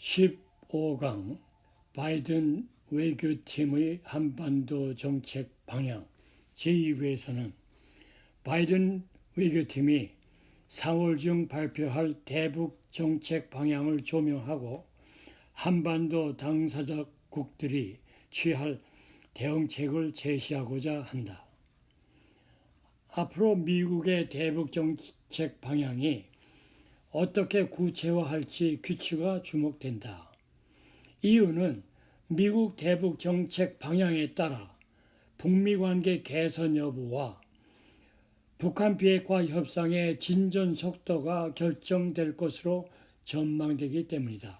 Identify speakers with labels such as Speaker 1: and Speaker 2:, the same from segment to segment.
Speaker 1: 15강 바이든 외교팀의 한반도 정책 방향 제2부에서는 바이든 외교팀이 4월 중 발표할 대북 정책 방향을 조명하고 한반도 당사자국들이 취할 대응책을 제시하고자 한다. 앞으로 미국의 대북 정책 방향이 어떻게 구체화할지 규칙가 주목된다. 이유는 미국 대북 정책 방향에 따라 북미 관계 개선 여부와 북한 비핵화 협상의 진전 속도가 결정될 것으로 전망되기 때문이다.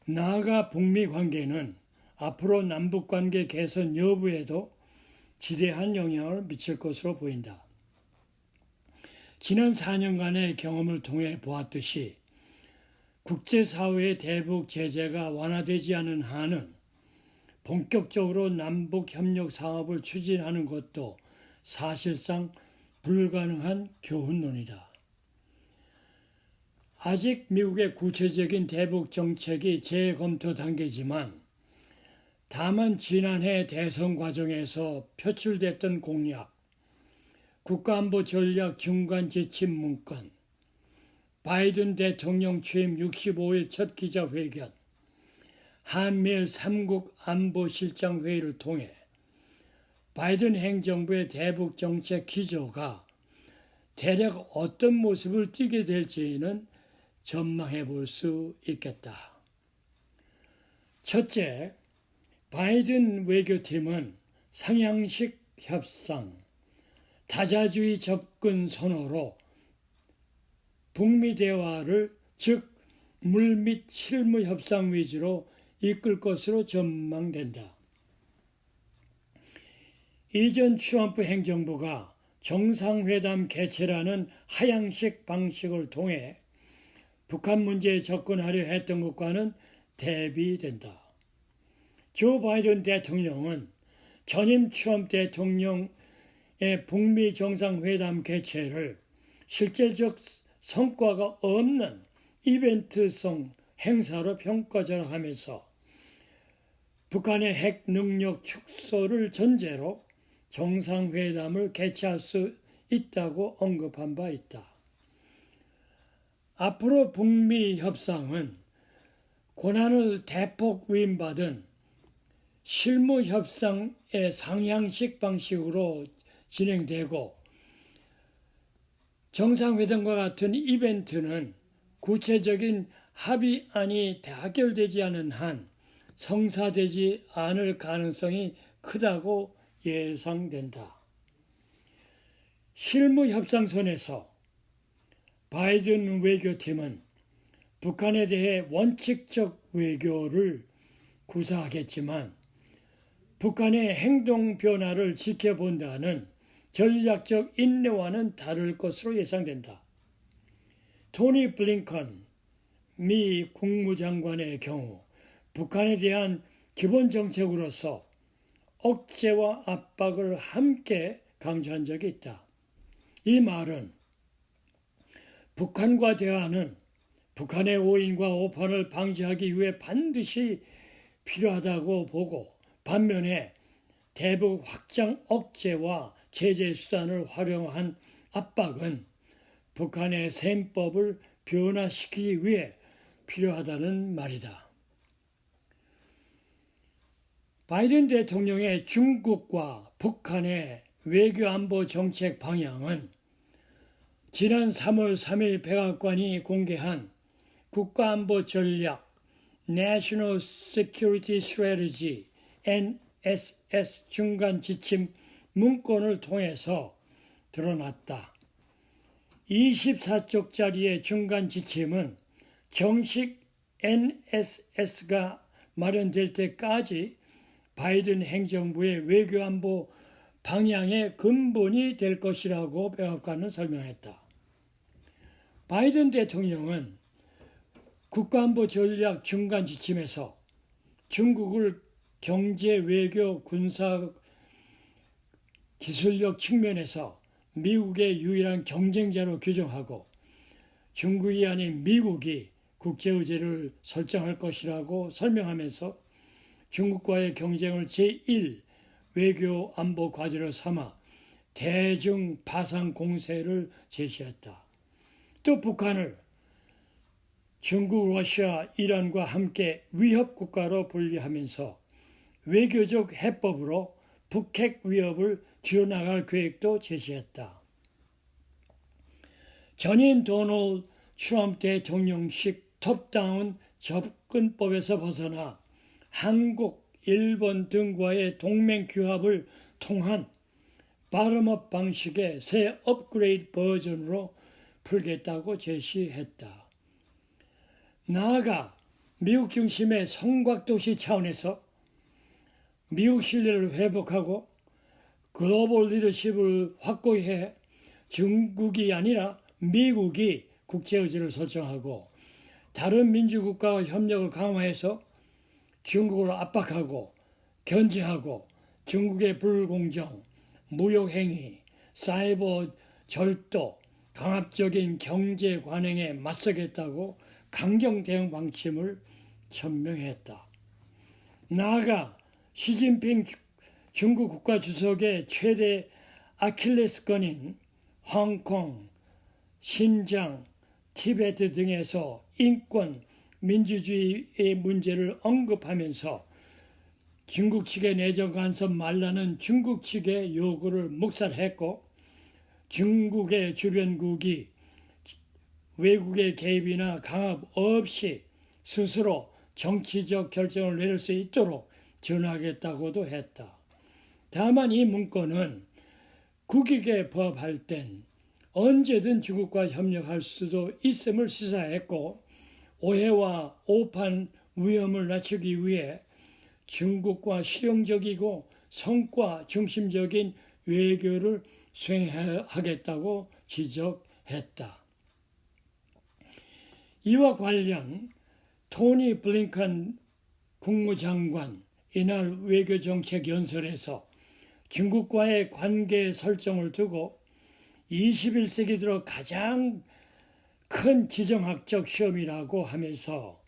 Speaker 1: 나아가 북미 관계는 앞으로 남북 관계 개선 여부에도 지대한 영향을 미칠 것으로 보인다. 지난 4년간의 경험을 통해 보았듯이 국제사회의 대북 제재가 완화되지 않은 한은 본격적으로 남북협력 사업을 추진하는 것도 사실상 불가능한 교훈론이다. 아직 미국의 구체적인 대북 정책이 재검토 단계지만 다만 지난해 대선 과정에서 표출됐던 공약, 국가안보 전략 중간 지침 문건, 바이든 대통령 취임 65일 첫 기자회견, 한미일 3국 안보실장 회의를 통해 바이든 행정부의 대북 정책 기조가 대략 어떤 모습을 띠게 될지는 전망해 볼 수 있겠다. 첫째, 바이든 외교팀은 상향식 협상, 다자주의 접근 선호로 북미 대화를 즉 물밑 실무 협상 위주로 이끌 것으로 전망된다. 이전 트럼프 행정부가 정상회담 개최라는 하향식 방식을 통해 북한 문제에 접근하려 했던 것과는 대비된다. 조 바이든 대통령은 전임 트럼프 대통령의 북미 정상회담 개최를 실질적 성과가 없는 이벤트성 행사로 평가절하하면서 북한의 핵 능력 축소를 전제로 정상회담을 개최할 수 있다고 언급한 바 있다. 앞으로 북미 협상은 권한을 대폭 위임받은 실무 협상의 상향식 방식으로 진행되고 정상회담과 같은 이벤트는 구체적인 합의안이 타결되지 않은 한 성사되지 않을 가능성이 크다고 예상된다. 실무 협상선에서 바이든 외교팀은 북한에 대해 원칙적 외교를 구사하겠지만 북한의 행동 변화를 지켜본다는 전략적 인내와는 다를 것으로 예상된다. 토니 블링컨 미 국무장관의 경우 북한에 대한 기본 정책으로서 억제와 압박을 함께 강조한 적이 있다. 이 말은 북한과 대화는 북한의 오인과 오판을 방지하기 위해 반드시 필요하다고 보고 반면에 대북 확장 억제와 제재 수단을 활용한 압박은 북한의 셈법을 변화시키기 위해 필요하다는 말이다. 바이든 대통령의 중국과 북한의 외교안보 정책 방향은 지난 3월 3일 백악관이 공개한 국가안보 전략 National Security Strategy NSS 중간 지침 문건을 통해서 드러났다. 24쪽짜리의 중간 지침은 정식 NSS가 마련될 때까지 바이든 행정부의 외교안보 방향의 근본이 될 것이라고 백악관은 설명했다. 바이든 대통령은 국가안보 전략 중간 지침에서 중국을 경제, 외교, 군사, 기술력 측면에서 미국의 유일한 경쟁자로 규정하고 중국이 아닌 미국이 국제의제를 설정할 것이라고 설명하면서 중국과의 경쟁을 제1 외교 안보 과제로 삼아 대중 파상 공세를 제시했다. 또 북한을 중국, 러시아, 이란과 함께 위협 국가로 분리하면서 외교적 해법으로 북핵 위협을 줄여나갈 계획도 제시했다. 전임 도널드 트럼프 대통령식 톱다운 접근법에서 벗어나 한국, 일본 등과의 동맹 규합을 통한 바텀업 방식의 새 업그레이드 버전으로 풀겠다고 제시했다. 나아가 미국 중심의 성곽도시 차원에서 미국 신뢰를 회복하고 글로벌 리더십을 확고히 중국이 아니라 미국이 국제의제를 설정하고 다른 민주국가와 협력을 강화해서 중국을 압박하고 견제하고 중국의 불공정, 무역행위, 사이버 절도, 강압적인 경제 관행에 맞서겠다고 강경 대응 방침을 천명했다. 나아가 시진핑 중국 국가주석의 최대 아킬레스건인 홍콩, 신장, 티베트 등에서 인권, 민주주의의 문제를 언급하면서 중국 측의 내정 간섭 말라는 중국 측의 요구를 묵살했고 중국의 주변국이 외국의 개입이나 강압 없이 스스로 정치적 결정을 내릴 수 있도록 전하겠다고도 했다. 다만 이 문건은 국익에 부합할 땐 언제든 중국과 협력할 수도 있음을 시사했고 오해와 오판 위험을 낮추기 위해 중국과 실용적이고 성과 중심적인 외교를 수행하겠다고 지적했다. 이와 관련 토니 블링컨 국무장관 이날 외교정책연설에서 중국과의 관계 설정을 두고 21세기 들어 가장 큰 지정학적 시험이라고 하면서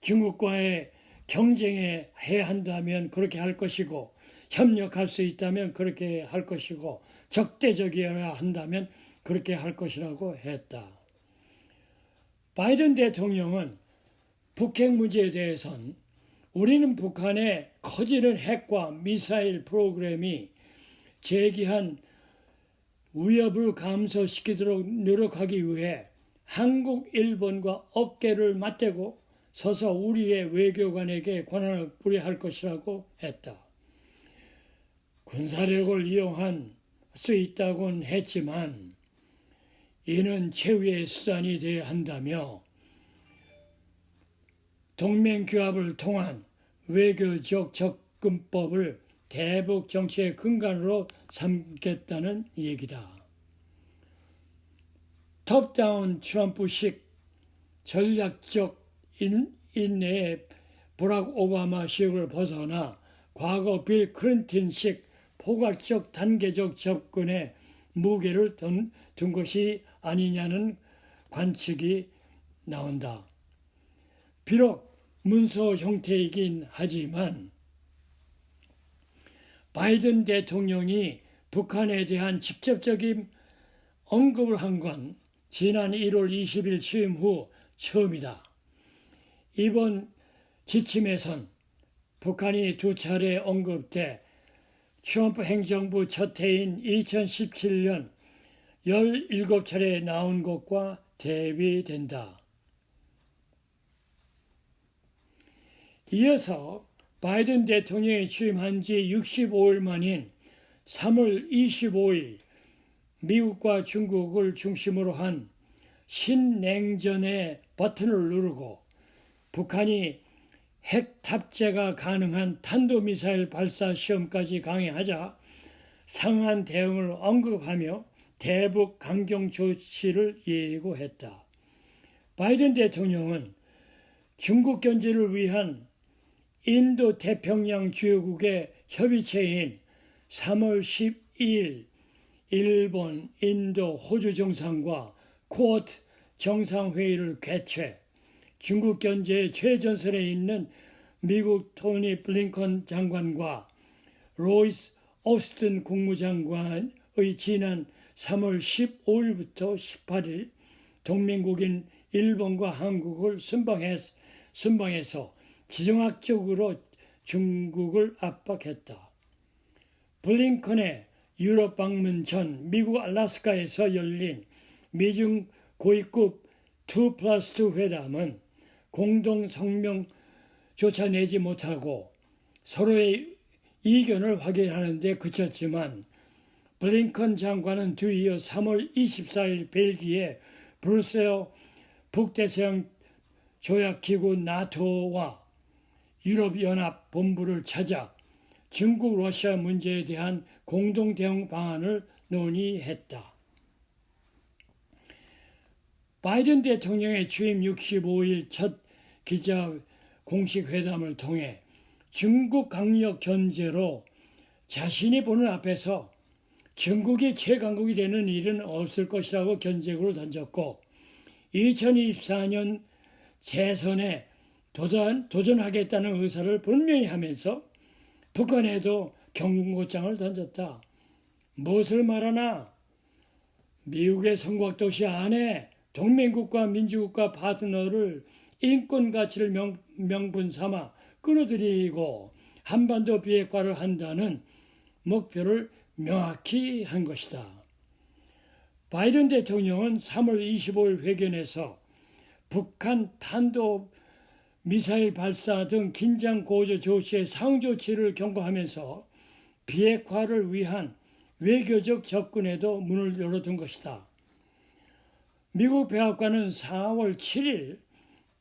Speaker 1: 중국과의 경쟁에 해야 한다면 그렇게 할 것이고 협력할 수 있다면 그렇게 할 것이고 적대적이어야 한다면 그렇게 할 것이라고 했다. 바이든 대통령은 북핵 문제에 대해선 우리는 북한의 커지는 핵과 미사일 프로그램이 제기한 위협을 감소시키도록 노력하기 위해 한국, 일본과 어깨를 맞대고 서서 우리의 외교관에게 권한을 부여할 것이라고 했다. 군사력을 이용할 수 있다고는 했지만 이는 최후의 수단이 되어야 한다며 동맹규합을 통한 외교적 접근법을 대북 정치의 근간으로 삼겠다는 얘기다. 톱다운 트럼프식 전략적 인내의 버락 오바마식을 벗어나 과거 빌 클린턴식 포괄적 단계적 접근에 무게를 둔 것이 아니냐는 관측이 나온다. 비록 문서 형태이긴 하지만 바이든 대통령이 북한에 대한 직접적인 언급을 한 건 지난 1월 20일 취임 후 처음이다. 이번 지침에선 북한이 두 차례 언급돼 트럼프 행정부 첫 해인 2017년 17차례 나온 것과 대비된다. 이어서 바이든 대통령이 취임한 지 65일 만인 3월 25일 미국과 중국을 중심으로 한 신냉전의 버튼을 누르고 북한이 핵 탑재가 가능한 탄도미사일 발사 시험까지 강행하자 상한 대응을 언급하며 대북 강경 조치를 예고했다. 바이든 대통령은 중국 견제를 위한 인도 태평양 주요국의 협의체인 3월 12일 일본, 인도, 호주 정상과 쿼드 정상회의를 개최 중국 견제의 최전선에 있는 미국 토니 블링컨 장관과 로이스 오스틴 국무장관의 지난 3월 15일부터 18일 동맹국인 일본과 한국을 순방해서 지정학적으로 중국을 압박했다. 블링컨의 유럽 방문 전 미국 알래스카에서 열린 미중 고위급 2+2 회담은 공동 성명조차 내지 못하고 서로의 이견을 확인하는 데 그쳤지만 블링컨 장관은 뒤이어 3월 24일 벨기에 브뤼셀 북대서양 조약기구 나토와 유럽연합 본부를 찾아 중국 러시아 문제에 대한 공동 대응 방안을 논의했다. 바이든 대통령의 취임 65일 첫 기자 공식 회담을 통해 중국 강력 견제로 자신이 보는 앞에서 중국이 최강국이 되는 일은 없을 것이라고 견제구를 던졌고 2024년 재선에 도전하겠다는 의사를 분명히 하면서 북한에도 경고장을 던졌다. 무엇을 말하나? 미국의 성곽도시 안에 동맹국가 민주국가 파트너를 인권 가치를 명분 삼아 끌어들이고 한반도 비핵화를 한다는 목표를 명확히 한 것이다. 바이든 대통령은 3월 25일 회견에서 북한 탄도 미사일 발사 등 긴장 고조 조치의 상조치를 경고하면서 비핵화를 위한 외교적 접근에도 문을 열어둔 것이다. 미국 백악관은 4월 7일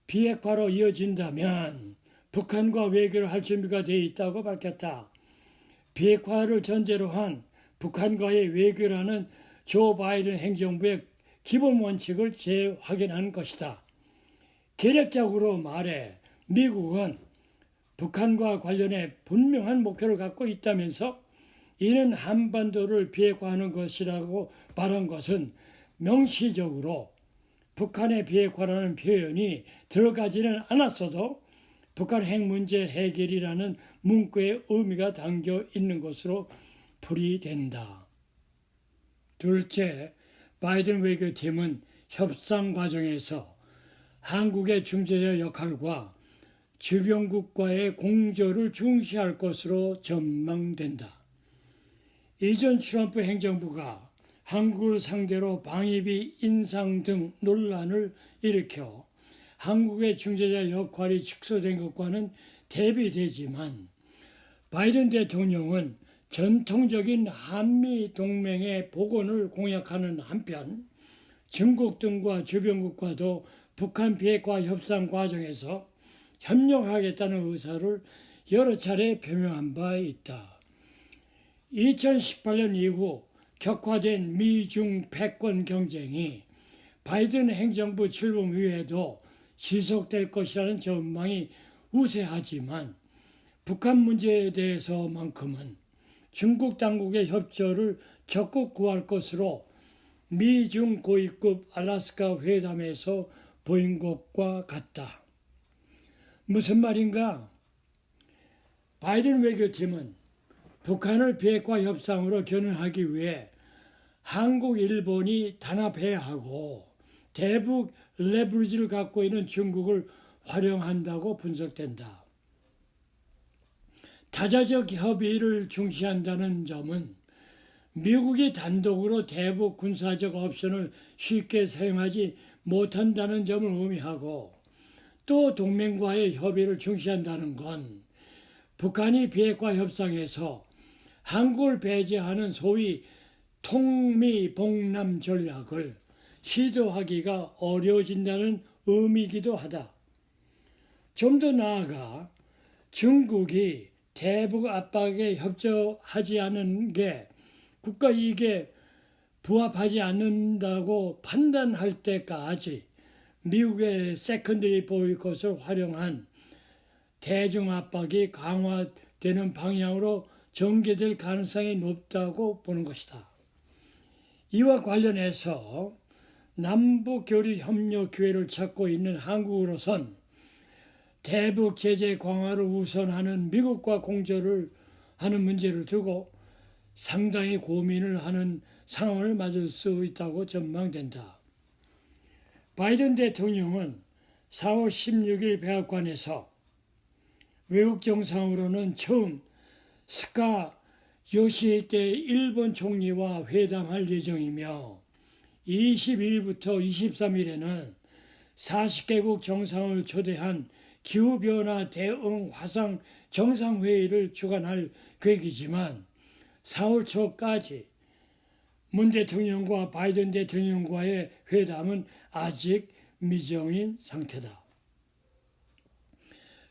Speaker 1: 비핵화로 이어진다면 북한과 외교를 할 준비가 되어 있다고 밝혔다. 비핵화를 전제로 한 북한과의 외교라는 조 바이든 행정부의 기본 원칙을 재확인한 것이다. 계략적으로 말해 미국은 북한과 관련해 분명한 목표를 갖고 있다면서 이는 한반도를 비핵화하는 것이라고 말한 것은 명시적으로 북한의 비핵화라는 표현이 들어가지는 않았어도 북한 핵 문제 해결이라는 문구의 의미가 담겨 있는 것으로 풀이된다. 둘째, 바이든 외교팀은 협상 과정에서 한국의 중재자 역할과 주변국과의 공조를 중시할 것으로 전망된다. 이전 트럼프 행정부가 한국을 상대로 방위비 인상 등 논란을 일으켜 한국의 중재자 역할이 축소된 것과는 대비되지만 바이든 대통령은 전통적인 한미 동맹의 복원을 공약하는 한편 중국 등과 주변국과도 북한 비핵화 협상 과정에서 협력하겠다는 의사를 여러 차례 표명한 바 있다. 2018년 이후 격화된 미중 패권 경쟁이 바이든 행정부 출범 이후에도 지속될 것이라는 전망이 우세하지만 북한 문제에 대해서만큼은 중국 당국의 협조를 적극 구할 것으로 미중 고위급 알래스카 회담에서 보인 것과 같다. 무슨 말인가? 바이든 외교팀은 북한을 비핵화 협상으로 견인하기 위해 한국, 일본이 단합해야 하고 대북 레버리지를 갖고 있는 중국을 활용한다고 분석된다. 다자적 협의를 중시한다는 점은 미국이 단독으로 대북 군사적 옵션을 쉽게 사용하지 못한다는 점을 의미하고 또 동맹과의 협의를 중시한다는 건 북한이 비핵화 협상에서 한국을 배제하는 소위 통미봉남 전략을 시도하기가 어려워진다는 의미이기도 하다. 좀 더 나아가 중국이 대북 압박에 협조하지 않은 게 국가 이익에 부합하지 않는다고 판단할 때까지 미국의 세컨더리 보이콧을 활용한 대중 압박이 강화되는 방향으로 전개될 가능성이 높다고 보는 것이다. 이와 관련해서 남북교류협력 기회를 찾고 있는 한국으로선 대북 제재 강화를 우선하는 미국과 공조를 하는 문제를 두고 상당히 고민을 하는 상황을 맞을 수 있다고 전망된다. 바이든 대통령은 4월 16일 백악관에서 외국 정상으로는 처음 스가 요시히데 일본 총리와 회담할 예정이며 22일부터 23일에는 40개국 정상을 초대한 기후변화 대응 화상 정상회의를 주관할 계획이지만 4월 초까지 문 대통령과 바이든 대통령과의 회담은 아직 미정인 상태다.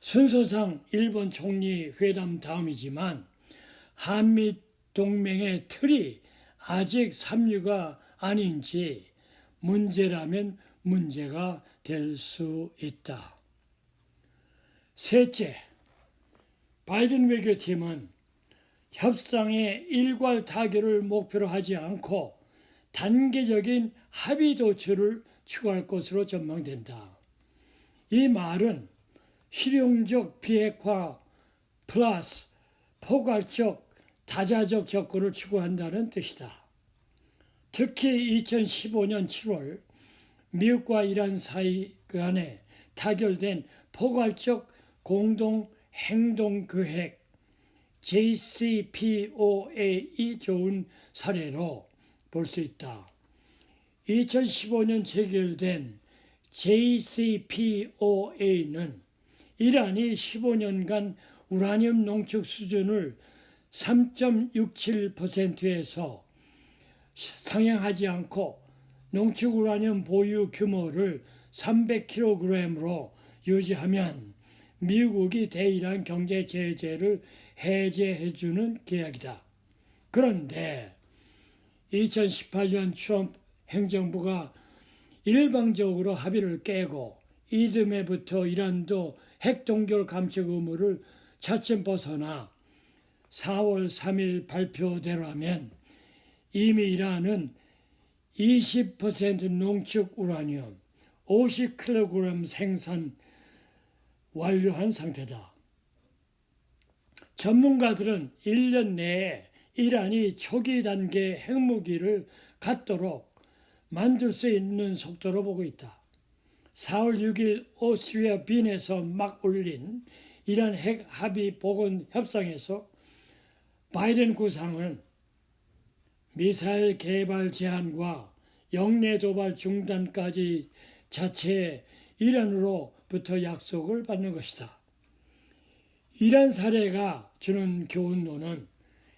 Speaker 1: 순서상 일본 총리 회담 다음이지만 한미 동맹의 틀이 아직 삼류가 아닌지 문제라면 문제가 될 수 있다. 셋째, 바이든 외교팀은 협상의 일괄 타결을 목표로 하지 않고 단계적인 합의 도출을 추구할 것으로 전망된다. 이 말은 실용적 비핵화 플러스 포괄적 다자적 접근을 추구한다는 뜻이다. 특히 2015년 7월 미국과 이란 사이 간에 타결된 포괄적 공동행동계획 JCPOA이 좋은 사례로 볼 수 있다. 2015년 체결된 JCPOA는 이란이 15년간 우라늄 농축 수준을 3.67%에서 상향하지 않고 농축 우라늄 보유 규모를 300kg으로 유지하면 미국이 대이란 경제 제재를 해제해주는 계약이다. 그런데 2018년 트럼프 행정부가 일방적으로 합의를 깨고 이듬해부터 이란도 핵동결 감축 의무를 차츰 벗어나 4월 3일 발표대로라면 이미 이란은 20% 농축 우라늄 50kg 생산 완료한 상태다. 전문가들은 1년 내에 이란이 초기 단계 핵무기를 갖도록 만들 수 있는 속도로 보고 있다. 4월 6일 오스트리아 빈에서 막 올린 이란 핵 합의 복원 협상에서 바이든 구상은 미사일 개발 제한과 영내 도발 중단까지 자체 이란으로부터 약속을 받는 것이다. 이란 사례가 주는 교훈로는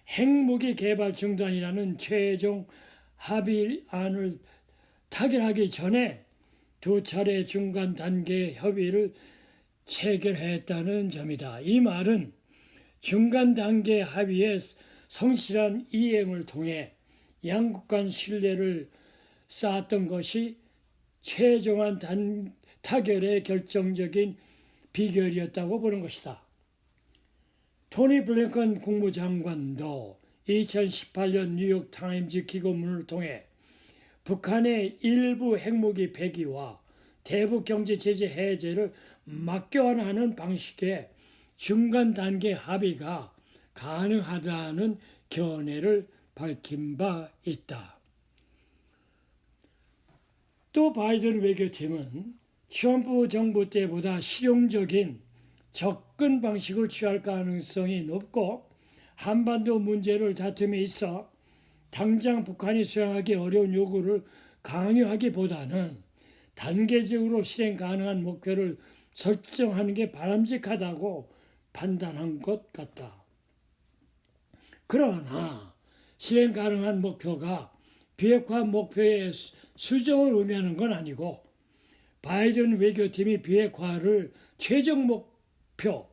Speaker 1: 핵무기 개발 중단이라는 최종 합의안을 타결하기 전에 두 차례 중간 단계 협의를 체결했다는 점이다. 이 말은 중간 단계 합의의 성실한 이행을 통해 양국 간 신뢰를 쌓았던 것이 최종한 타결의 결정적인 비결이었다고 보는 것이다. 토니 블링컨 국무장관도 2018년 뉴욕타임즈 기고문을 통해 북한의 일부 핵무기 폐기와 대북 경제 제재 해제를 막교환하는 방식의 중간 단계 합의가 가능하다는 견해를 밝힌 바 있다. 또 바이든 외교팀은 트럼프 정부 때보다 실용적인 접근 방식을 취할 가능성이 높고 한반도 문제를 다툼에 있어 당장 북한이 수행하기 어려운 요구를 강요하기보다는 단계적으로 실행 가능한 목표를 설정하는 게 바람직하다고 판단한 것 같다. 그러나 실행 가능한 목표가 비핵화 목표의 수정을 의미하는 건 아니고 바이든 외교팀이 비핵화를 최종 목표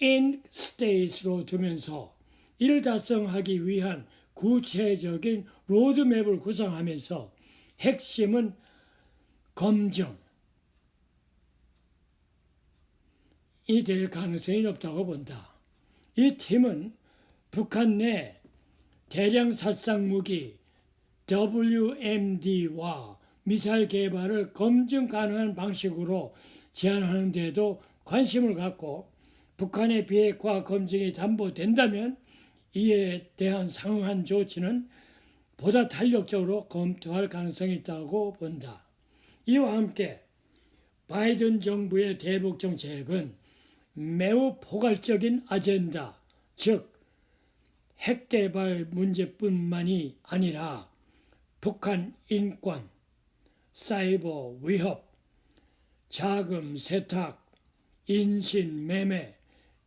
Speaker 1: in states로 두면서 이를 달성하기 위한 구체적인 로드맵을 구성하면서 핵심은 검증이 될 가능성이 높다고 본다. 이 팀은 북한 내 대량 살상 무기 WMD와 미사일 개발을 검증 가능한 방식으로 제한하는 데에도 관심을 갖고 북한의 비핵화 검증이 담보된다면 이에 대한 상응한 조치는 보다 탄력적으로 검토할 가능성이 있다고 본다. 이와 함께 바이든 정부의 대북 정책은 매우 포괄적인 아젠다, 즉 핵개발 문제뿐만이 아니라 북한 인권, 사이버 위협, 자금 세탁, 인신 매매,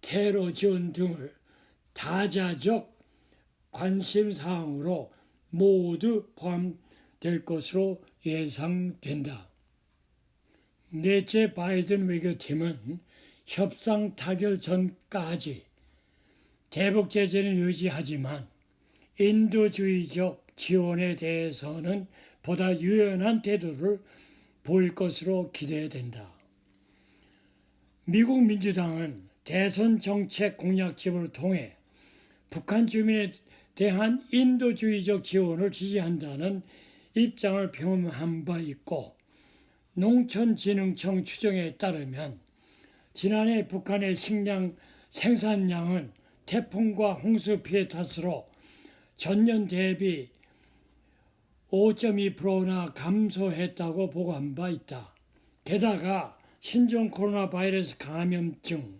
Speaker 1: 테러 지원 등을 다자적 관심사항으로 모두 포함될 것으로 예상된다. 넷째, 바이든 외교팀은 협상 타결 전까지 대북 제재는 유지하지만 인도주의적 지원에 대해서는 보다 유연한 태도를 보일 것으로 기대된다. 미국 민주당은 대선 정책 공약집을 통해 북한 주민에 대한 인도주의적 지원을 지지한다는 입장을 표명한 바 있고, 농촌진흥청 추정에 따르면 지난해 북한의 식량 생산량은 태풍과 홍수 피해 탓으로 전년 대비 5.2%나 감소했다고 보고한 바 있다. 게다가 신종 코로나 바이러스 감염증,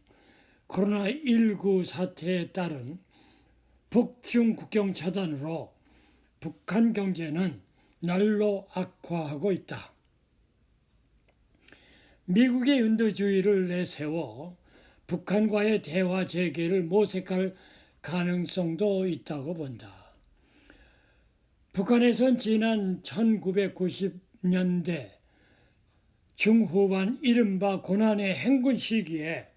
Speaker 1: 코로나19 사태에 따른 북중 국경 차단으로 북한 경제는 날로 악화하고 있다. 미국의 인도주의를 내세워 북한과의 대화 재개를 모색할 가능성도 있다고 본다. 북한에선 지난 1990년대 중후반 이른바 고난의 행군 시기에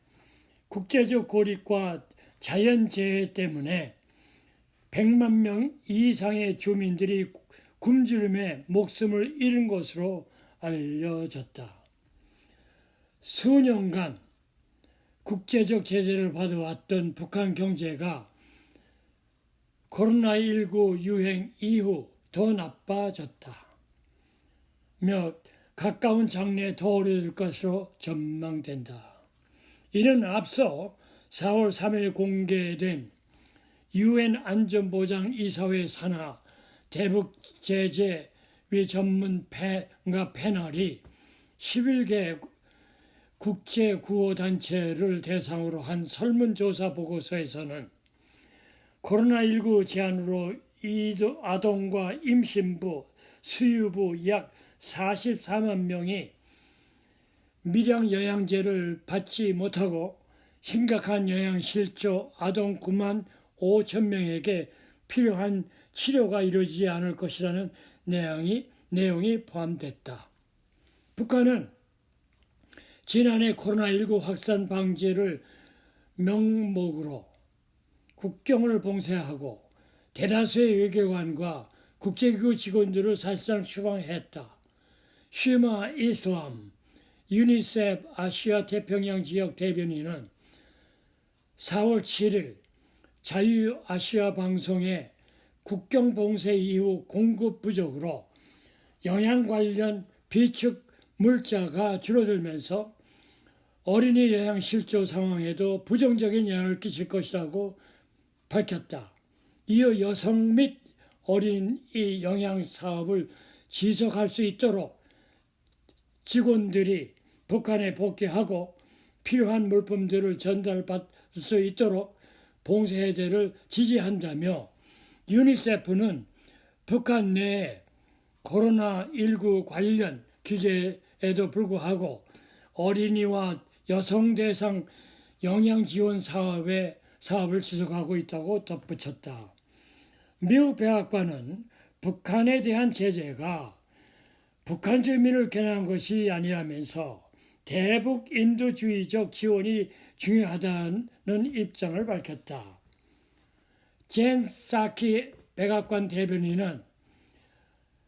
Speaker 1: 국제적 고립과 자연재해 때문에 100만 명 이상의 주민들이 굶주림에 목숨을 잃은 것으로 알려졌다. 수년간 국제적 제재를 받아왔던 북한 경제가 코로나19 유행 이후 더 나빠졌다. 가까운 장래에 더 어려질 것으로 전망된다. 이는 앞서 4월 3일 공개된 UN 안전보장이사회 산하 대북 제재위 전문 패널이 11개 국제구호단체를 대상으로 한 설문조사 보고서에서는 코로나19 제한으로 아동과 임신부, 수유부 약 44만 명이 밀양 영양제를 받지 못하고 심각한 영양실조 아동 9만 5천 명에게 필요한 치료가 이루어지지 않을 것이라는 내용이 포함됐다. 북한은 지난해 코로나19 확산 방지를 명목으로 국경을 봉쇄하고 대다수의 외교관과 국제기구 직원들을 사실상 추방했다. 슈마 이슬람 유니세프 아시아 태평양 지역 대변인은 4월 7일 자유아시아 방송에 국경 봉쇄 이후 공급 부족으로 영양 관련 비축 물자가 줄어들면서 어린이 영양 실조 상황에도 부정적인 영향을 끼칠 것이라고 밝혔다. 이어 여성 및 어린이 영양 사업을 지속할 수 있도록 직원들이 북한에 복귀하고 필요한 물품들을 전달받을 수 있도록 봉쇄 해제를 지지한다며, 유니세프는 북한 내에 코로나19 관련 규제에도 불구하고 어린이와 여성 대상 영양 지원 사업을 지속하고 있다고 덧붙였다. 미국 백악관은 북한에 대한 제재가 북한 주민을 겨냥한 것이 아니라면서 대북 인도주의적 지원이 중요하다는 입장을 밝혔다. 젠 사키 백악관 대변인은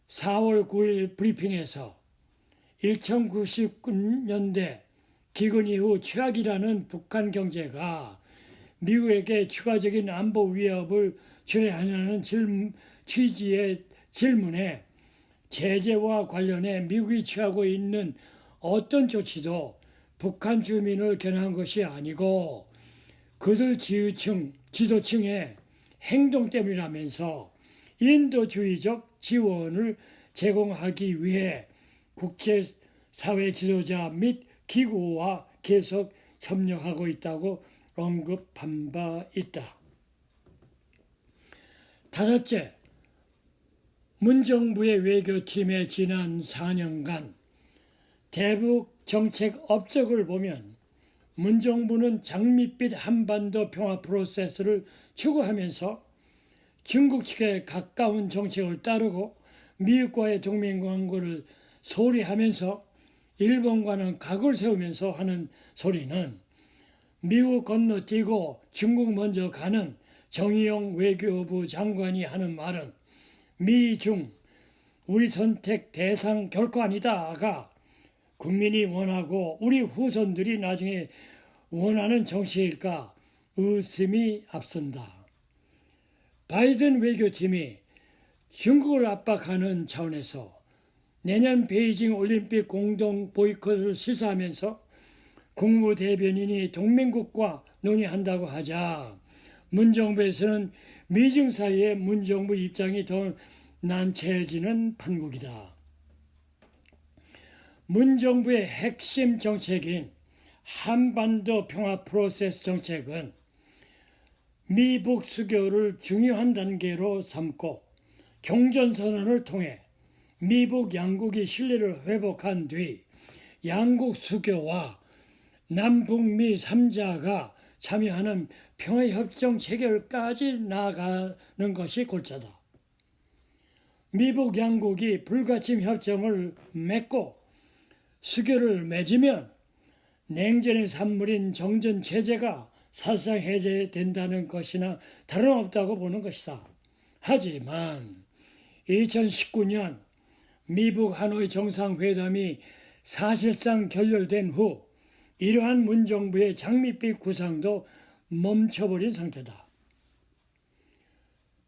Speaker 1: 4월 9일 브리핑에서 1999년대 기근 이후 최악이라는 북한 경제가 미국에게 추가적인 안보 위협을 초래하냐는 취지의 질문에 제재와 관련해 미국이 취하고 있는 어떤 조치도 북한 주민을 겨냥한 것이 아니고 그들 지도층의 행동 때문이라면서 인도주의적 지원을 제공하기 위해 국제사회 지도자 및 기구와 계속 협력하고 있다고 언급한 바 있다. 다섯째, 문정부의 외교팀의 지난 4년간 대북 정책 업적을 보면 문정부는 장밋빛 한반도 평화 프로세스를 추구하면서 중국 측에 가까운 정책을 따르고 미국과의 동맹 광고를 소리하면서 일본과는 각을 세우면서 하는 소리는 미국 건너뛰고 중국 먼저 가는 정의용 외교부 장관이 하는 말은 미중 우리 선택 대상 결코 아니다가 국민이 원하고 우리 후손들이 나중에 원하는 정치일까 의심이 앞선다. 바이든 외교팀이 중국을 압박하는 차원에서 내년 베이징 올림픽 공동 보이콧을 시사하면서 국무대변인이 동맹국과 논의한다고 하자 문정부에서는 미중 사이의 문정부 입장이 더 난처해지는 판국이다. 문정부의 핵심 정책인 한반도 평화 프로세스 정책은 미북 수교를 중요한 단계로 삼고 종전선언을 통해 미북 양국이 신뢰를 회복한 뒤 양국 수교와 남북미 3자가 참여하는 평화협정 체결까지 나아가는 것이 골자다. 미북 양국이 불가침 협정을 맺고 수교를 맺으면 냉전의 산물인 정전 체제가 사실상 해제된다는 것이나 다름없다고 보는 것이다. 하지만 2019년 미북 하노이 정상회담이 사실상 결렬된 후 이러한 문정부의 장밋빛 구상도 멈춰버린 상태다.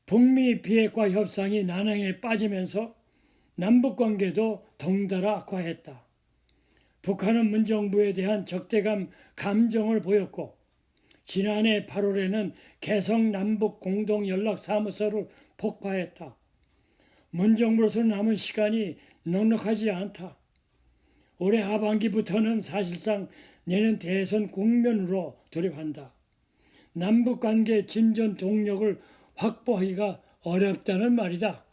Speaker 1: 북미 비핵화 협상이 난항에 빠지면서 남북관계도 덩달아 악화했다. 북한은 문정부에 대한 적대감 감정을 보였고 지난해 8월에는 개성 남북 공동연락사무소를 폭파했다. 문정부로서 남은 시간이 넉넉하지 않다. 올해 하반기부터는 사실상 내년 대선 국면으로 돌입한다. 남북관계 진전 동력을 확보하기가 어렵다는 말이다.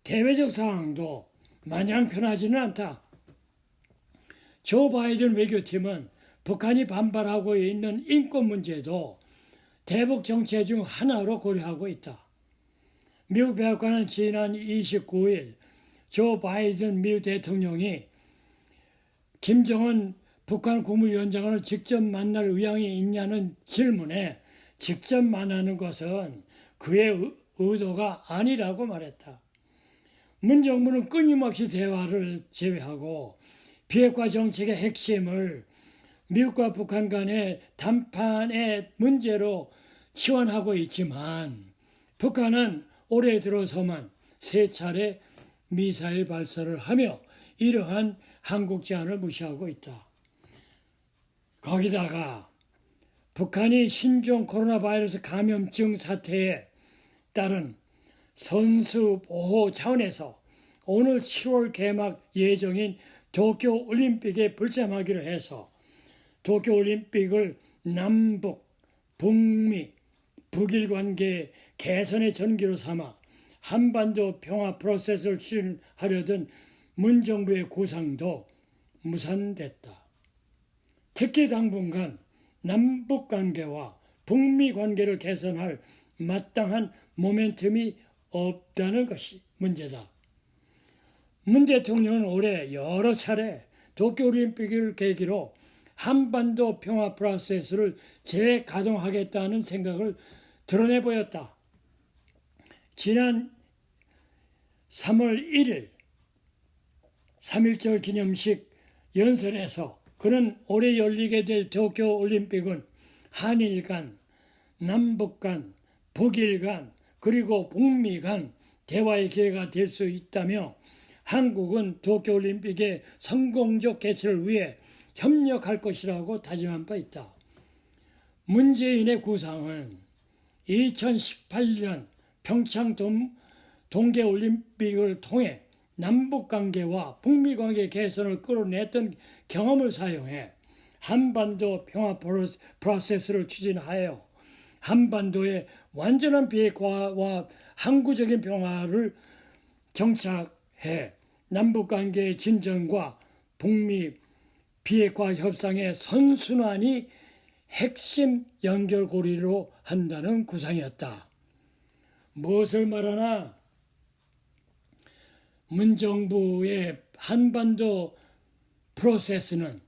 Speaker 1: 대외적 상황도 마냥 편하지는 않다. 조 바이든 외교팀은 북한이 반발하고 있는 인권 문제도 대북 정책 중 하나로 고려하고 있다. 미국 백악관은 지난 29일 조 바이든 미국 대통령이 김정은 북한 국무위원장을 직접 만날 의향이 있냐는 질문에 직접 만나는 것은 그의 의도가 아니라고 말했다. 문정부는 끊임없이 대화를 제외하고 비핵화 정책의 핵심을 미국과 북한 간의 담판의 문제로 치환하고 있지만 북한은 올해 들어서만 3차례 미사일 발사를 하며 이러한 한국 제안을 무시하고 있다. 거기다가 북한이 신종 코로나 바이러스 감염증 사태에 따른 선수 보호 차원에서 오늘 7월 개막 예정인 도쿄올림픽에 불참하기로 해서 도쿄올림픽을 남북, 북미, 북일 관계 개선의 전기로 삼아 한반도 평화 프로세스를 추진하려던 문정부의 구상도 무산됐다. 특히 당분간 남북 관계와 북미 관계를 개선할 마땅한 모멘텀이 없다는 것이 문제다. 문 대통령은 올해 여러 차례 도쿄올림픽을 계기로 한반도 평화 프로세스를 재가동하겠다는 생각을 드러내 보였다. 지난 3월 1일 3.1절 기념식 연설에서 그는 올해 열리게 될 도쿄올림픽은 한일 간, 남북 간, 북일 간, 그리고 북미 간 대화의 기회가 될 수 있다며 한국은 도쿄올림픽의 성공적 개최를 위해 협력할 것이라고 다짐한 바 있다. 문재인의 구상은 2018년 평창 동계올림픽을 통해 남북관계와 북미관계 개선을 끌어냈던 경험을 사용해 한반도 평화 프로세스를 추진하여 한반도의 완전한 비핵화와 항구적인 평화를 정착해 남북관계의 진전과 북미 비핵화 협상의 선순환이 핵심 연결고리로 한다는 구상이었다. 무엇을 말하나? 문정부의 한반도 프로세스는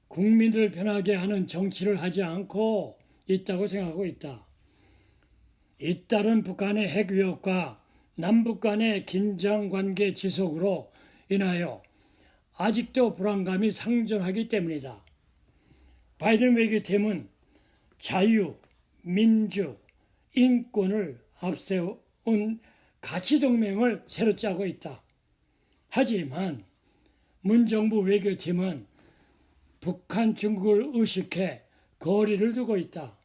Speaker 1: 국민을 편하게 하는 정치를 하지 않고 있다고 생각하고 있다. 잇따른 북한의 핵 위협과 남북 간의 긴장관계 지속으로 인하여 아직도 불안감이 상존하기 때문이다. 바이든 외교팀은 자유, 민주, 인권을 앞세운 가치동맹을 새로 짜고 있다. 하지만 문정부 외교팀은 북한, 중국을 의식해 거리를 두고 있다.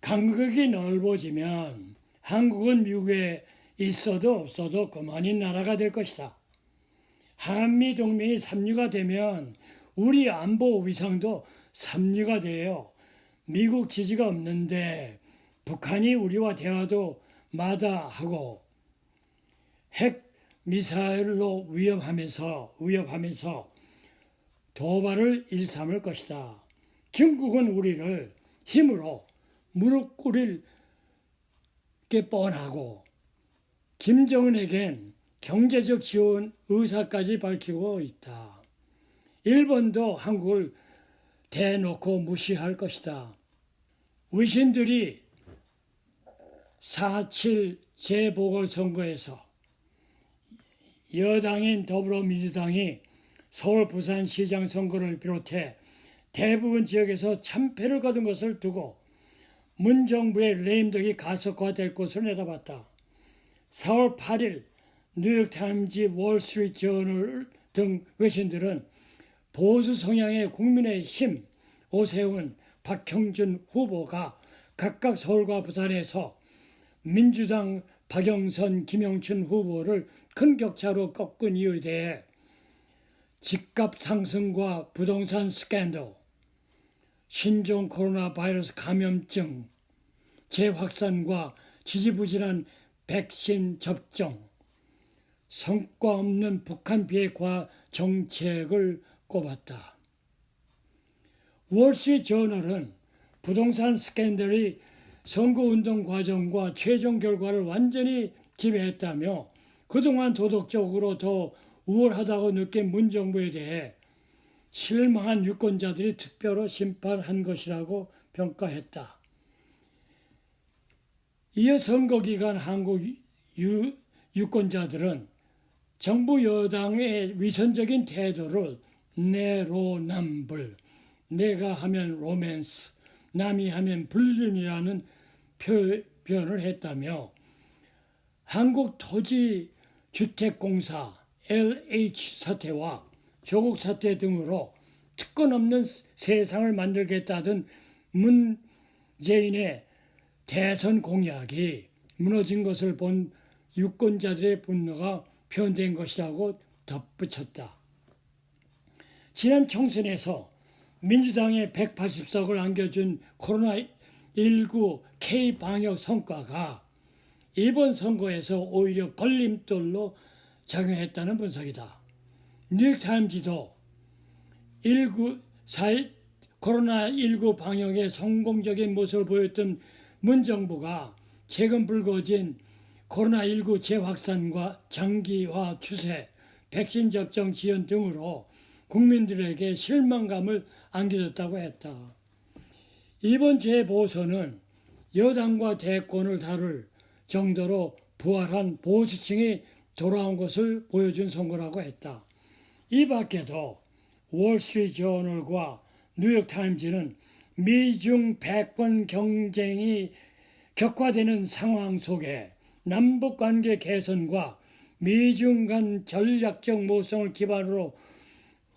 Speaker 1: 간극이 넓어지면 한국은 미국에 있어도 없어도 그만인 나라가 될 것이다. 한미동맹이 삼류가 되면 우리 안보 위상도 삼류가 돼요. 미국 지지가 없는데 북한이 우리와 대화도 마다하고 핵 미사일로 위협하면서 도발을 일삼을 것이다. 중국은 우리를 힘으로 무릎 꿇일 게 뻔하고 김정은에겐 경제적 지원 의사까지 밝히고 있다. 일본도 한국을 대놓고 무시할 것이다. 위신들이 4.7 재보궐선거에서 여당인 더불어민주당이 서울 부산시장 선거를 비롯해 대부분 지역에서 참패를 거둔 것을 두고 문정부의 레임덕이 가속화될 것으로 내다봤다. 4월 8일 뉴욕타임즈, 월스트리트저널 등 외신들은 보수 성향의 국민의힘 오세훈, 박형준 후보가 각각 서울과 부산에서 민주당 박영선, 김영춘 후보를 큰 격차로 꺾은 이유에 대해 집값 상승과 부동산 스캔들, 신종 코로나 바이러스 감염증 재확산과 지지부진한 백신 접종, 성과 없는 북한 비핵화 정책을 꼽았다. 월스트리트저널은 부동산 스캔들이 선거운동 과정과 최종 결과를 완전히 지배했다며 그동안 도덕적으로 더 우월하다고 느낀 문정부에 대해 실망한 유권자들이 투표로 심판한 것이라고 평가했다. 이어 선거기간 한국 유권자들은 정부 여당의 위선적인 태도를 내로남불, 내가 하면 로맨스, 남이 하면 불륜이라는 표현을 했다며 한국토지주택공사 LH 사태와 조국 사태 등으로 특권 없는 세상을 만들겠다던 문재인의 대선 공약이 무너진 것을 본 유권자들의 분노가 표현된 것이라고 덧붙였다. 지난 총선에서 민주당에 180석을 안겨준 코로나19 K-방역 성과가 이번 선거에서 오히려 걸림돌로 작용했다는 분석이다. 뉴욕타임즈도 코로나19 방역에 성공적인 모습을 보였던 문정부가 최근 불거진 코로나19 재확산과 장기화 추세, 백신 접종 지연 등으로 국민들에게 실망감을 안겨줬다고 했다. 이번 재보선은 여당과 대권을 다룰 정도로 부활한 보수층이 돌아온 것을 보여준 선거라고 했다. 이 밖에도 월스트리트저널과 뉴욕타임즈는 미중 패권 경쟁이 격화되는 상황 속에 남북관계 개선과 미중 간 전략적 모성을 기반으로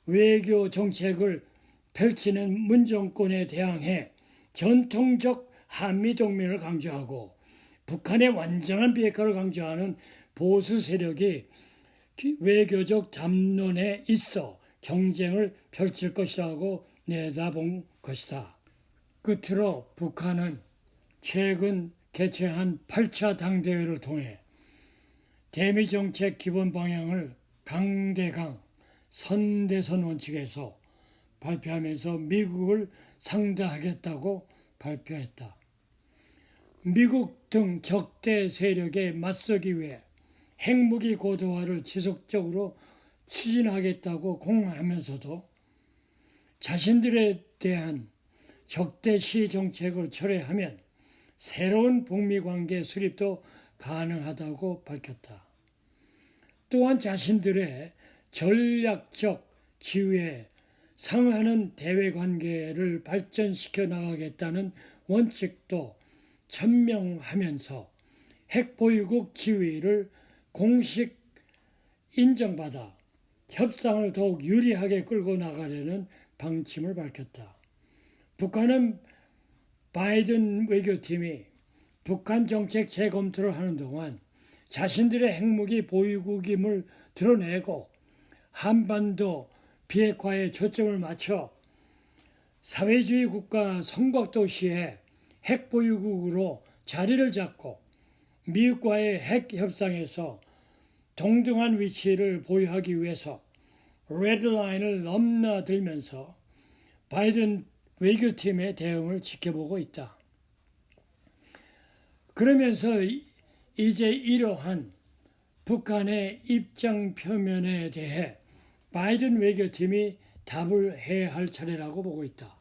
Speaker 1: 외교 정책을 펼치는 문정권에 대항해 전통적 한미동맹을 강조하고 북한의 완전한 비핵화를 강조하는 보수 세력이 외교적 담론에 있어 경쟁을 펼칠 것이라고 내다본 것이다. 끝으로 북한은 최근 개최한 8차 당대회를 통해 대미정책 기본 방향을 강대강 선대선 원칙에서 발표하면서 미국을 상대하겠다고 발표했다. 미국 등 적대 세력에 맞서기 위해 핵무기 고도화를 지속적으로 추진하겠다고 공언하면서도 자신들에 대한 적대시 정책을 철회하면 새로운 북미 관계 수립도 가능하다고 밝혔다. 또한 자신들의 전략적 기회에 상하는 대외 관계를 발전시켜 나가겠다는 원칙도 천명하면서 핵보유국 지위를 공식 인정받아 협상을 더욱 유리하게 끌고 나가려는 방침을 밝혔다. 북한은 바이든 외교팀이 북한 정책 재검토를 하는 동안 자신들의 핵무기 보유국임을 드러내고 한반도 비핵화에 초점을 맞춰 사회주의 국가 선박도시에 핵보유국으로 자리를 잡고 미국과의 핵 협상에서 동등한 위치를 보유하기 위해서 레드라인을 넘나들면서 바이든 외교팀의 대응을 지켜보고 있다. 그러면서 이제 이러한 북한의 입장 표면에 대해 바이든 외교팀이 답을 해야 할 차례라고 보고 있다.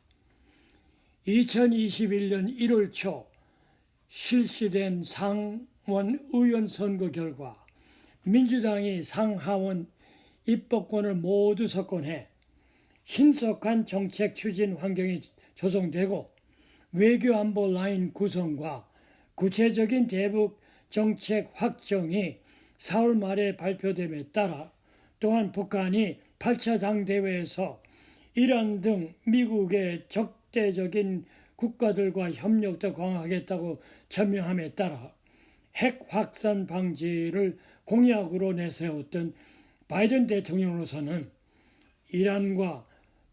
Speaker 1: 2021년 1월 초 실시된 상원 의원 선거 결과 민주당이 상하원 입법권을 모두 석권해 신속한 정책 추진 환경이 조성되고 외교안보 라인 구성과 구체적인 대북 정책 확정이 4월 말에 발표됨에 따라 또한 북한이 8차 당대회에서 이란 등 미국의 적대적인 국가들과 협력도 강화하겠다고 천명함에 따라 핵 확산 방지를 공약으로 내세웠던 바이든 대통령으로서는 이란과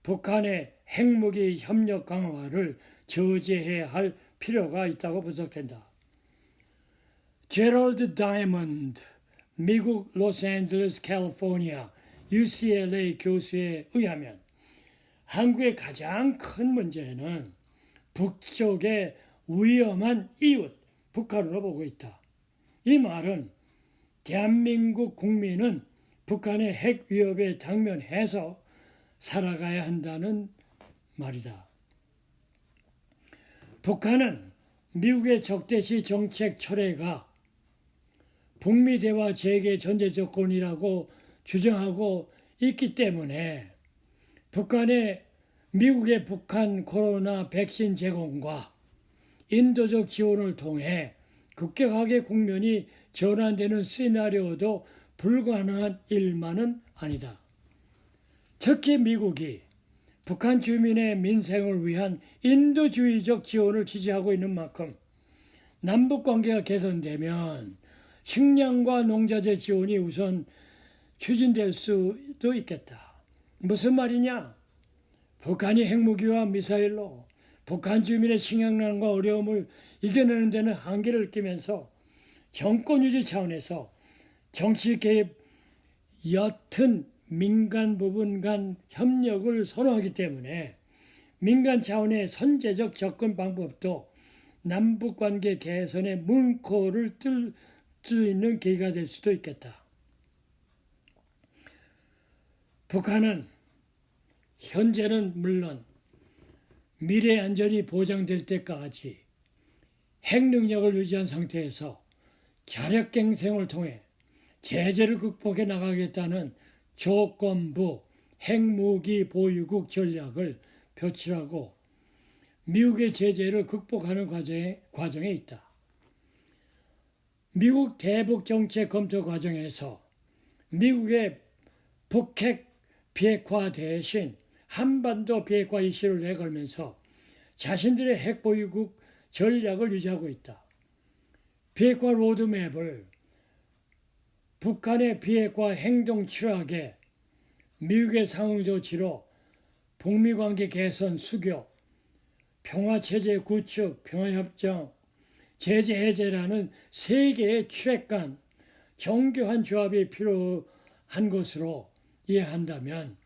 Speaker 1: 북한의 핵무기 협력 강화를 저지해야 할 필요가 있다고 분석된다. 제럴드 다이먼드 미국 로스앤젤레스 캘리포니아 UCLA 교수에 의하면 한국의 가장 큰 문제는 북쪽의 위험한 이웃 북한으로 보고 있다. 이 말은 대한민국 국민은 북한의 핵 위협에 당면해서 살아가야 한다는 말이다. 북한은 미국의 적대시 정책 철회가 북미 대화 재개 전제 조건이라고 주장하고 있기 때문에 미국의 북한 코로나 백신 제공과 인도적 지원을 통해 급격하게 국면이 전환되는 시나리오도 불가능한 일만은 아니다. 특히 미국이 북한 주민의 민생을 위한 인도주의적 지원을 지지하고 있는 만큼 남북관계가 개선되면 식량과 농자재 지원이 우선 추진될 수도 있겠다. 무슨 말이냐? 북한이 핵무기와 미사일로 북한 주민의 식량난과 어려움을 이겨내는 데는 한계를 느끼면서 정권 유지 차원에서 정치 개입 옅은 민간 부분 간 협력을 선호하기 때문에 민간 차원의 선제적 접근 방법도 남북관계 개선의 문코를 뜰 수 있는 계기가 될 수도 있겠다. 북한은 현재는 물론 미래 안전이 보장될 때까지 핵 능력을 유지한 상태에서 자력갱생을 통해 제재를 극복해 나가겠다는 조건부 핵무기 보유국 전략을 표출하고 미국의 제재를 극복하는 과정에 있다. 미국 대북 정책 검토 과정에서 미국의 북핵 비핵화 대신 한반도 비핵화 이슈를 내걸면서 자신들의 핵보유국 전략을 유지하고 있다. 비핵화 로드맵을 북한의 비핵화 행동 추락에 미국의 상응 조치로 북미관계 개선 수교, 평화체제 구축, 평화협정, 제재 해제라는 세 개의 트랙 간 정교한 조합이 필요한 것으로 이해한다면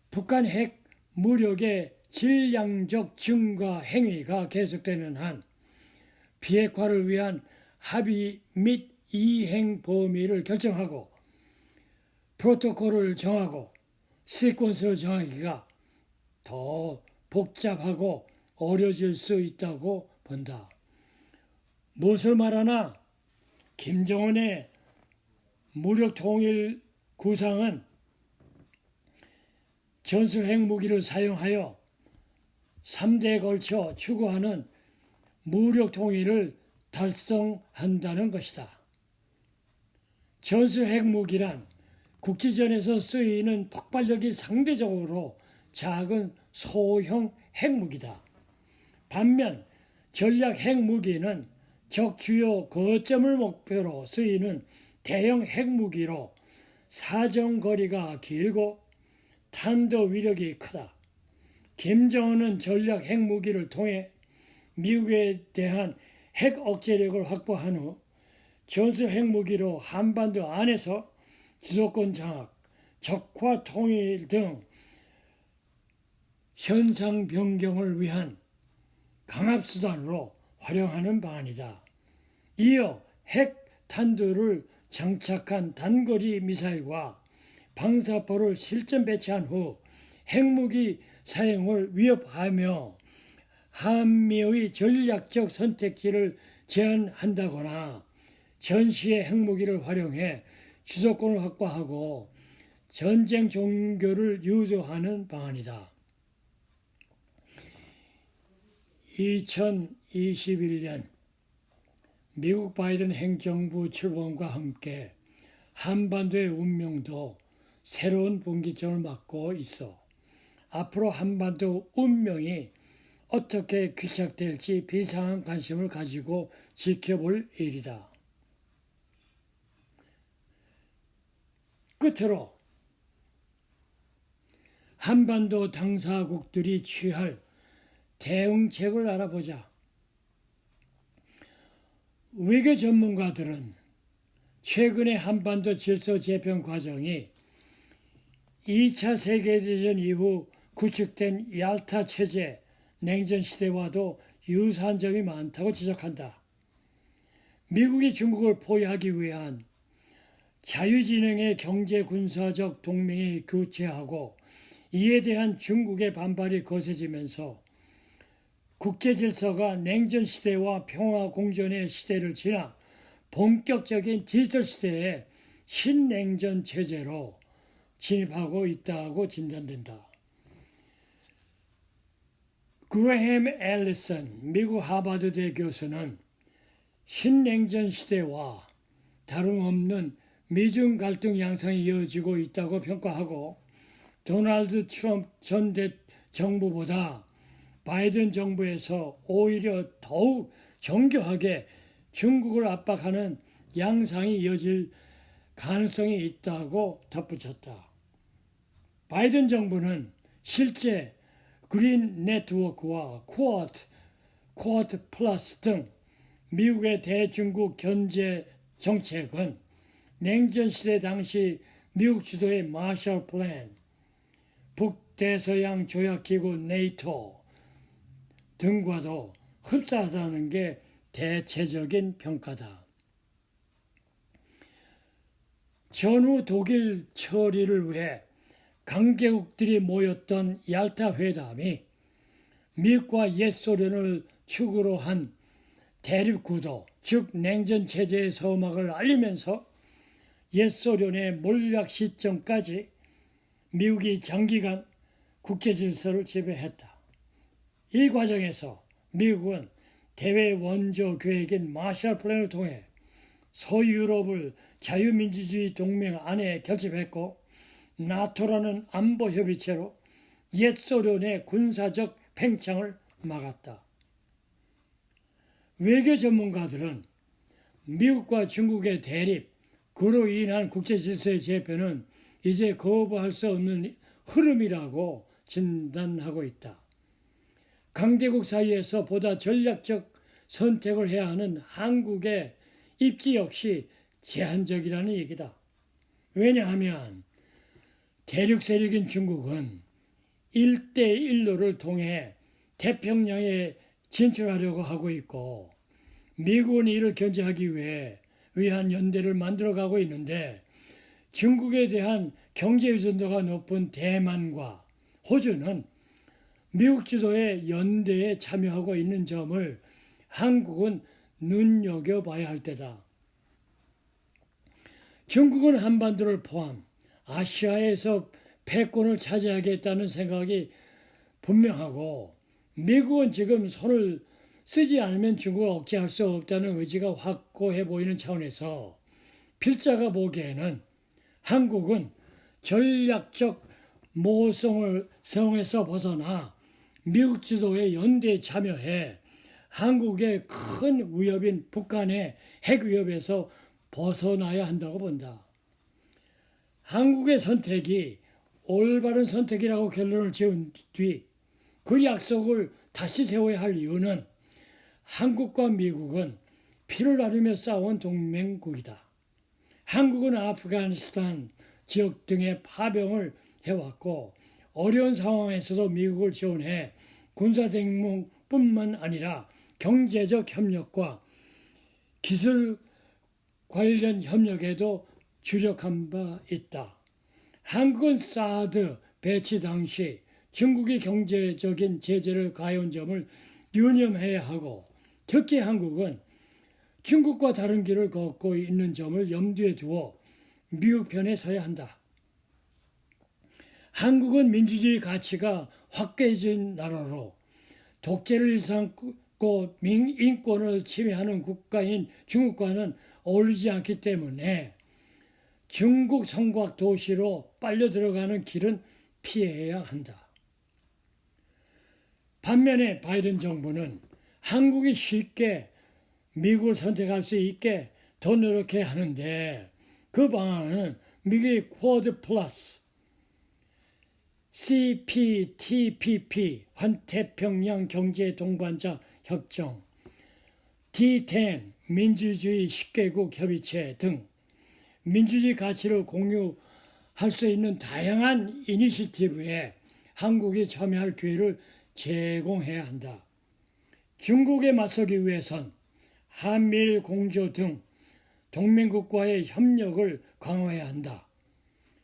Speaker 1: 북한 핵 무력의 질량적 증가 행위가 계속되는 한 비핵화를 위한 합의 및 이행 범위를 결정하고 프로토콜을 정하고 시퀀스를 정하기가 더 복잡하고 어려질 수 있다고 본다. 무엇을 말하나 김정은의 무력 통일 구상은 전술 핵무기를 사용하여 3대에 걸쳐 추구하는 무력 통일을 달성한다는 것이다. 전술 핵무기란 국지전에서 쓰이는 폭발력이 상대적으로 작은 소형 핵무기다. 반면 전략 핵무기는 적 주요 거점을 목표로 쓰이는 대형 핵무기로 사정거리가 길고 탄도 위력이 크다. 김정은은 전략 핵무기를 통해 미국에 대한 핵 억제력을 확보한 후 전술 핵무기로 한반도 안에서 주도권 장악, 적화 통일 등 현상 변경을 위한 강압수단으로 활용하는 방안이다. 이어 핵 탄두를 장착한 단거리 미사일과 방사포를 실전 배치한 후 핵무기 사용을 위협하며 한미의 전략적 선택지를 제한한다거나 전시의 핵무기를 활용해 주도권을 확보하고 전쟁 종교를 유도하는 방안이다. 2021년 미국 바이든 행정부 출범과 함께 한반도의 운명도 새로운 분기점을 맞고 있어 앞으로 한반도 운명이 어떻게 귀착될지 비상한 관심을 가지고 지켜볼 일이다. 끝으로 한반도 당사국들이 취할 대응책을 알아보자. 외교 전문가들은 최근의 한반도 질서 재편 과정이 2차 세계대전 이후 구축된 얄타 체제, 냉전 시대와도 유사한 점이 많다고 지적한다. 미국이 중국을 포위하기 위한 자유진영의 경제 군사적 동맹이 교체하고 이에 대한 중국의 반발이 거세지면서 국제 질서가 냉전 시대와 평화 공존의 시대를 지나 본격적인 디지털 시대의 신냉전 체제로 진입하고 있다고 진단된다. 그레햄 앨리슨 미국 하버드대 교수는 신냉전 시대와 다름없는 미중 갈등 양상이 이어지고 있다고 평가하고 도널드 트럼프 전 정부보다 바이든 정부에서 오히려 더욱 정교하게 중국을 압박하는 양상이 이어질 가능성이 있다고 덧붙였다. 바이든 정부는 실제 그린 네트워크와 쿼드 플러스 등 미국의 대중국 견제 정책은 냉전 시대 당시 미국 주도의 마셜 플랜, 북대서양 조약기구 네이토 등과도 흡사하다는 게 대체적인 평가다. 전후 독일 처리를 위해 강대국들이 모였던 얄타 회담이 미국과 옛소련을 축으로 한 대립구도, 즉 냉전 체제의 서막을 알리면서 옛소련의 몰락 시점까지 미국이 장기간 국제 질서를 지배했다. 이 과정에서 미국은 대외 원조 계획인 마셜 플랜을 통해 서유럽을 자유민주주의 동맹 안에 결집했고 나토라는 안보 협의체로 옛 소련의 군사적 팽창을 막았다. 외교 전문가들은 미국과 중국의 대립, 그로 인한 국제 질서의 재편은 이제 거부할 수 없는 흐름이라고 진단하고 있다. 강대국 사이에서 보다 전략적 선택을 해야 하는 한국의 입지 역시 제한적이라는 얘기다. 왜냐하면 대륙 세력인 중국은 1대1로를 통해 태평양에 진출하려고 하고 있고 미국은 이를 견제하기 위한 연대를 만들어가고 있는데 중국에 대한 경제 의존도가 높은 대만과 호주는 미국 주도의 연대에 참여하고 있는 점을 한국은 눈여겨봐야 할 때다. 중국은 한반도를 포함 아시아에서 패권을 차지하겠다는 생각이 분명하고 미국은 지금 손을 쓰지 않으면 중국을 억제할 수 없다는 의지가 확고해 보이는 차원에서 필자가 보기에는 한국은 전략적 모호성에서 벗어나 미국 주도의 연대에 참여해 한국의 큰 위협인 북한의 핵 위협에서 벗어나야 한다고 본다. 한국의 선택이 올바른 선택이라고 결론을 지은 뒤 그 약속을 다시 세워야 할 이유는 한국과 미국은 피를 나누며 싸운 동맹국이다. 한국은 아프가니스탄 지역 등의 파병을 해왔고 어려운 상황에서도 미국을 지원해 군사대응뿐만 아니라 경제적 협력과 기술 관련 협력에도 주력한 바 있다. 한국은 사드 배치 당시 중국이 경제적인 제재를 가해온 점을 유념해야 하고 특히 한국은 중국과 다른 길을 걷고 있는 점을 염두에 두어 미국 편에 서야 한다. 한국은 민주주의 가치가 확고해진 나라로 독재를 일삼고 인권을 침해하는 국가인 중국과는 어울리지 않기 때문에 중국 성곽 도시로 빨려 들어가는 길은 피해야 한다. 반면에 바이든 정부는 한국이 쉽게 미국을 선택할 수 있게 더 노력해야 하는데 그 방안은 미국의 쿼드 플러스, CPTPP, 환태평양 경제 동반자 협정, D10, 민주주의 10개국 협의체 등 민주주의 가치를 공유할 수 있는 다양한 이니시티브에 한국이 참여할 기회를 제공해야 한다. 중국에 맞서기 위해선 한미일 공조 등 동맹국과의 협력을 강화해야 한다.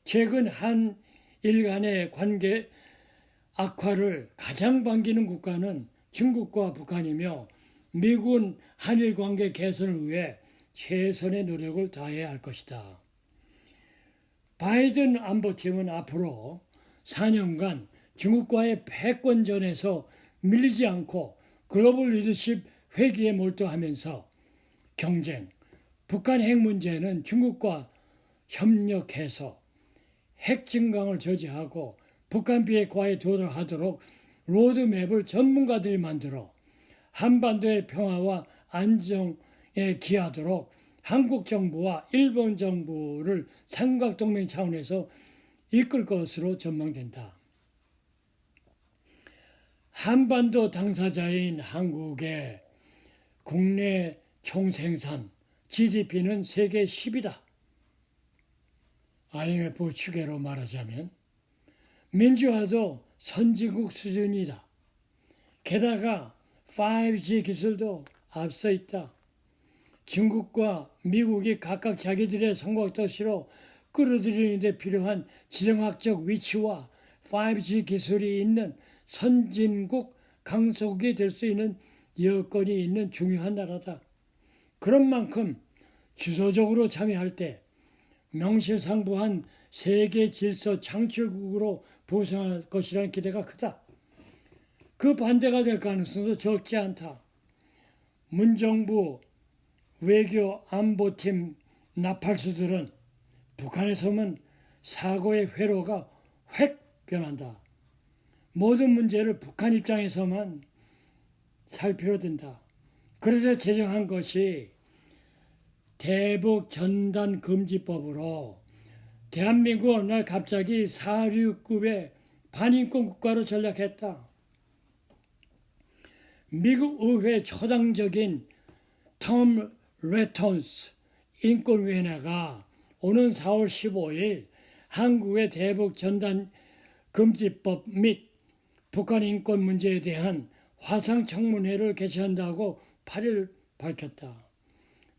Speaker 1: 최근 한일 간의 관계 악화를 가장 반기는 국가는 중국과 북한이며 미국은 한일 관계 개선을 위해 최선의 노력을 다해야 할 것이다. 바이든 안보팀은 앞으로 4년간 중국과의 패권전에서 밀리지 않고 글로벌 리더십 회귀에 몰두하면서 경쟁, 북한 핵 문제는 중국과 협력해서 핵 증강을 저지하고 북한 비핵화에 도달하도록 로드맵을 전문가들이 만들어 한반도의 평화와 안정에 기하도록 한국 정부와 일본 정부를 삼각동맹 차원에서 이끌 것으로 전망된다. 한반도 당사자인 한국의 국내 총생산 GDP는 세계 10위다. IMF 추계로 말하자면 민주화도 선진국 수준이다. 게다가 5G 기술도 앞서 있다. 중국과 미국이 각각 자기들의 성곽도시로 끌어들이는 데 필요한 지정학적 위치와 5G 기술이 있는 선진국 강소국이 될 수 있는 여건이 있는 중요한 나라다. 그런 만큼 주도적으로 참여할 때 명실상부한 세계 질서 창출국으로 부상할 것이라는 기대가 크다. 그 반대가 될 가능성도 적지 않다. 문정부 외교 안보팀 나팔수들은 북한에서만 사고의 회로가 획 변한다. 모든 문제를 북한 입장에서만 살펴야 된다. 그래서 제정한 것이 대북 전단 금지법으로 대한민국은 어느 날 갑자기 사류급의 반인권 국가로 전락했다. 미국 의회 초당적인 톰 레턴스 인권위원회가 오는 4월 15일 한국의 대북 전단 금지법 및 북한 인권 문제에 대한 화상 청문회를 개최한다고 8일 밝혔다.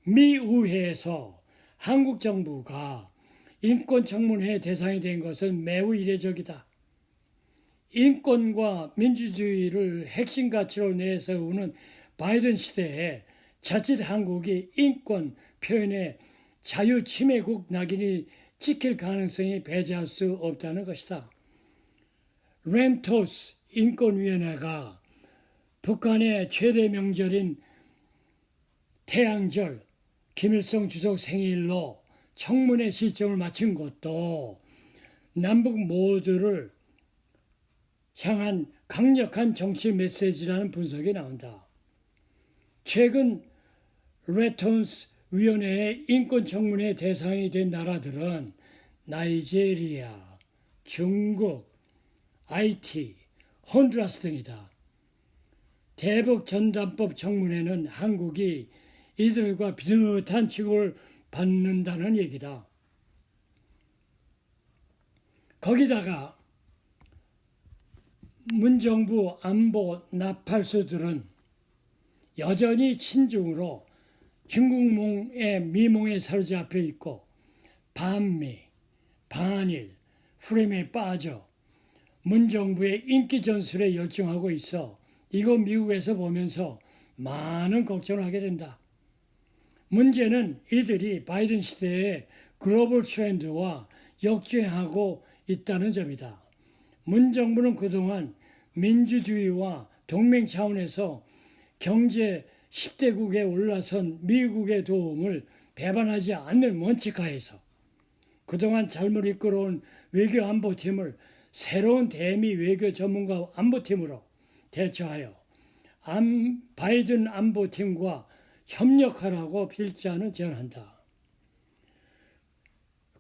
Speaker 1: 미 의회에서 한국 정부가 인권 청문회 대상이 된 것은 매우 이례적이다. 인권과 민주주의를 핵심 가치로 내세우는 바이든 시대에 자칫 한국이 인권 표현의 자유 침해국 낙인이 찍힐 가능성이 배제할 수 없다는 것이다. 렌토스 인권위원회가 북한의 최대 명절인 태양절 김일성 주석 생일로 청문회 시점을 맞춘 것도 남북 모두를 향한 강력한 정치 메시지라는 분석이 나온다. 최근 레턴스 위원회의 인권 청문회 대상이 된 나라들은 나이지리아, 중국, 하이티, 혼두라스 등이다. 대북 전단법 청문회는 한국이 이들과 비슷한 취급을 받는다는 얘기다. 거기다가 문정부 안보 나팔수들은 여전히 친중으로 중국몽의 미몽에 사로잡혀 있고 반미, 반일, 프레임에 빠져 문정부의 인기 전술에 열중하고 있어 이거 미국에서 보면서 많은 걱정을 하게 된다. 문제는 이들이 바이든 시대의 글로벌 트렌드와 역주행하고 있다는 점이다. 문정부는 그동안 민주주의와 동맹 차원에서 경제 10대국에 올라선 미국의 도움을 배반하지 않는 원칙하에서 그동안 잘못 이끌어온 외교 안보팀을 새로운 대미 외교 전문가 안보팀으로 대처하여 바이든 안보팀과 협력하라고 필자는 제안한다.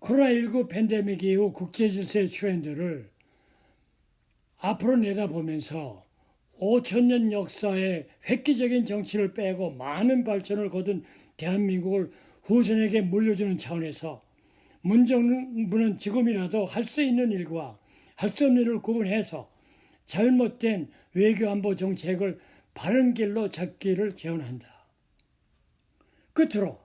Speaker 1: 코로나19 팬데믹 이후 국제질서의 트렌드를 앞으로 내다보면서 5천년 역사의 획기적인 정치를 빼고 많은 발전을 거둔 대한민국을 후손에게 물려주는 차원에서 문정부는 지금이라도 할 수 있는 일과 할 수 없는 일을 구분해서 잘못된 외교안보 정책을 바른 길로 잡기를 제안한다. 끝으로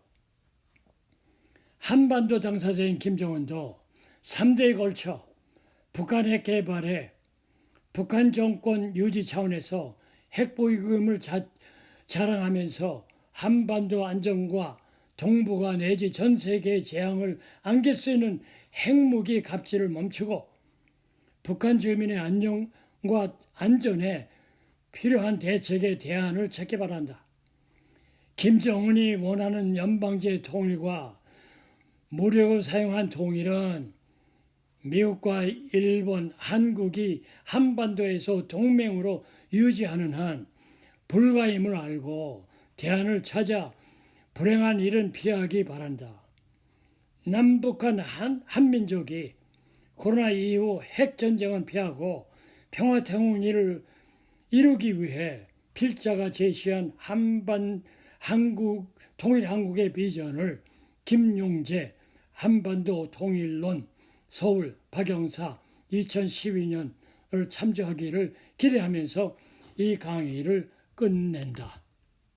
Speaker 1: 한반도 당사자인 김정은도 3대에 걸쳐 북한 핵 개발에 북한 정권 유지 차원에서 핵보유금을 자랑하면서 한반도 안정과 동북아 내지 전 세계의 재앙을 안길 수 있는 핵무기 갑질을 멈추고 북한 주민의 안녕과 안전에 필요한 대책의 대안을 찾기 바란다. 김정은이 원하는 연방제 통일과 무력을 사용한 통일은 미국과 일본, 한국이 한반도에서 동맹으로 유지하는 한 불가임을 알고 대안을 찾아 불행한 일은 피하기 바란다. 남북한 한민족이 코로나 이후 핵전쟁은 피하고 평화통일을 이루기 위해 필자가 제시한 통일 한국의 비전을 김용재 한반도 통일론 서울 박영사 2012년을 참조하기를 기대하면서 이 강의를 끝낸다.